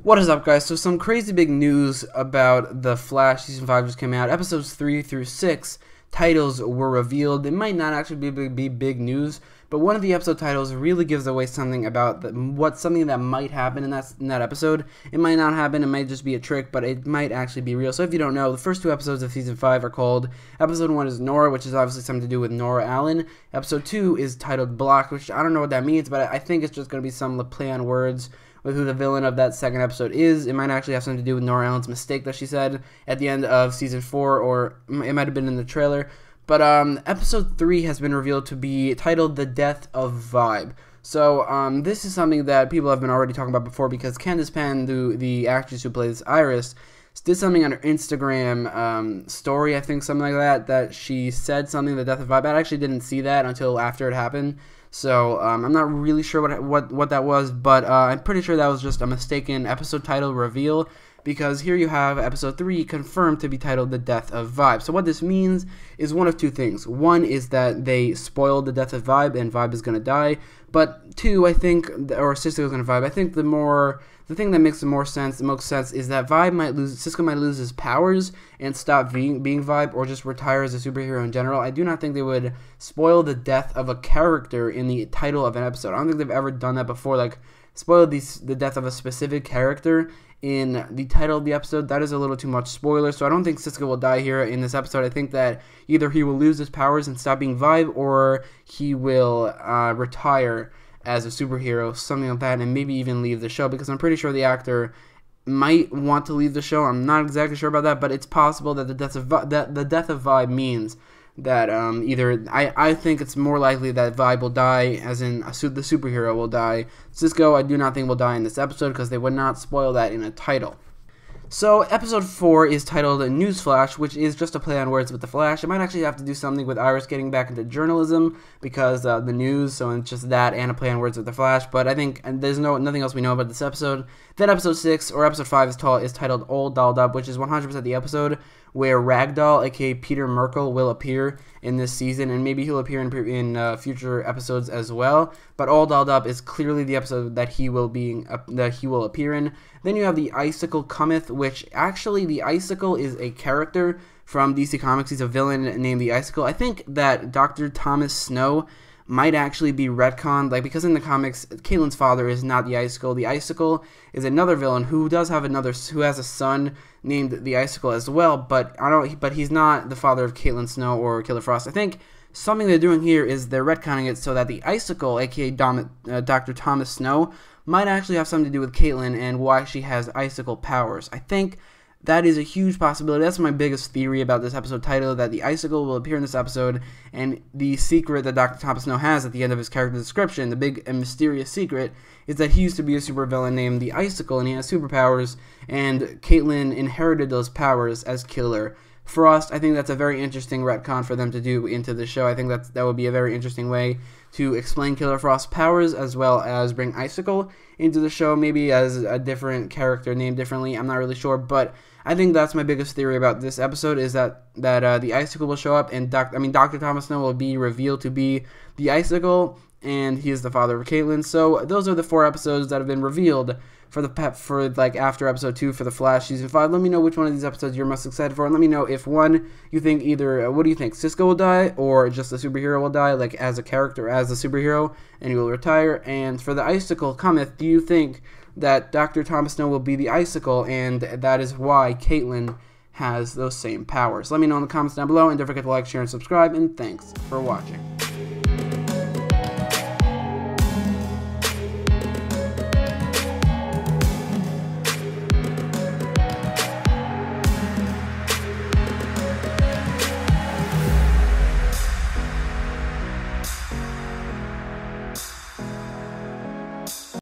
What is up, guys? So some crazy big news about The Flash Season 5 just came out. Episodes 3 through 6 titles were revealed. It might not actually be big news, but one of the episode titles really gives away something about something that might happen in that episode. It might not happen, it might just be a trick, but it might actually be real. So if you don't know, the first two episodes of Season 5 are called, Episode 1 is Nora, which is obviously something to do with Nora Allen. Episode 2 is titled Blocked, which I don't know what that means, but I think it's just going to be some play on words with who the villain of that second episode is. It might actually have something to do with Nora Allen's mistake that she said at the end of Season 4, or it might have been in the trailer. But Episode 3 has been revealed to be titled The Death of Vibe. So this is something that people have been already talking about before, because Candice Penn, the actress who plays Iris, did something on her Instagram story, I think, something like that she said something, The Death of Vibe. I actually didn't see that until after it happened. So I'm not really sure what that was, but I'm pretty sure that was just a mistaken episode title reveal, because here you have Episode 3 confirmed to be titled The Death of Vibe. So what this means is one of two things. One is that they spoiled the death of Vibe and Vibe is going to die, but two, I think, or Cisco's going to Vibe, I think the thing that makes the most sense is that Cisco might lose his powers and stop being Vibe, or just retire as a superhero in general. I do not think they would spoil the death of a character in the title of an episode. I don't think they've ever done that before, like spoil the death of a specific character in the title of the episode. That is a little too much spoiler, so I don't think Cisco will die here in this episode. I think that either he will lose his powers and stop being Vibe, or he will retire as a superhero, something like that, and maybe even leave the show, because I'm pretty sure the actor might want to leave the show. I'm not exactly sure about that, but it's possible that the death of Vibe means that I think it's more likely that Vibe will die, as in the superhero will die. Cisco, I do not think will die in this episode, because they would not spoil that in a title. So Episode 4 is titled Newsflash, which is just a play on words with The Flash. It might actually have to do something with Iris getting back into journalism, because the news, so it's just that and a play on words with The Flash. But I think there's nothing else we know about this episode. Then Episode 6, or Episode 5 is titled All Dolled Up, which is 100% the episode where Ragdoll, aka Peter Merkel, will appear in this season, and maybe he'll appear in future episodes as well. But All Dolled Up is clearly the episode that he will appear in. Then you have The Icicle Cometh, which actually the Icicle is a character from DC Comics. He's a villain named the Icicle. I think that Dr. Thomas Snow might actually be retconned, because in the comics, Caitlin's father is not the Icicle. The Icicle is another villain who has a son named the Icicle as well, but he's not the father of Caitlin Snow or Killer Frost. I think something they're doing here is they're retconning it so that the Icicle, aka Dr. Thomas Snow, might actually have something to do with Caitlin and why she has icicle powers. I think that is a huge possibility. That's my biggest theory about this episode title, that the Icicle will appear in this episode, and the secret that Dr. Thomas Snow has at the end of his character description, the big and mysterious secret, is that he used to be a supervillain named the Icicle, and he has superpowers, and Caitlin inherited those powers as Killer Frost. I think that's a very interesting retcon for them to do into the show. I think that would be a very interesting way to explain Killer Frost's powers, as well as bring Icicle into the show, maybe as a different character named differently. I'm not really sure, but I think that's my biggest theory about this episode, is that the Icicle will show up, and Dr. Thomas Snow will be revealed to be the Icicle, and he is the father of Caitlin. So those are the 4 episodes that have been revealed for after Episode 2 for The Flash Season 5. Let me know which one of these episodes you're most excited for, and let me know if one you think what do you think, Cisco will die, or just the superhero will die, like as a character, as a superhero, and he will retire. And for the Icicle Cometh, do you think that Dr. Thomas Snow will be the Icicle, and that is why Caitlin has those same powers? Let me know in the comments down below, and don't forget to like, share, and subscribe, and thanks for watching.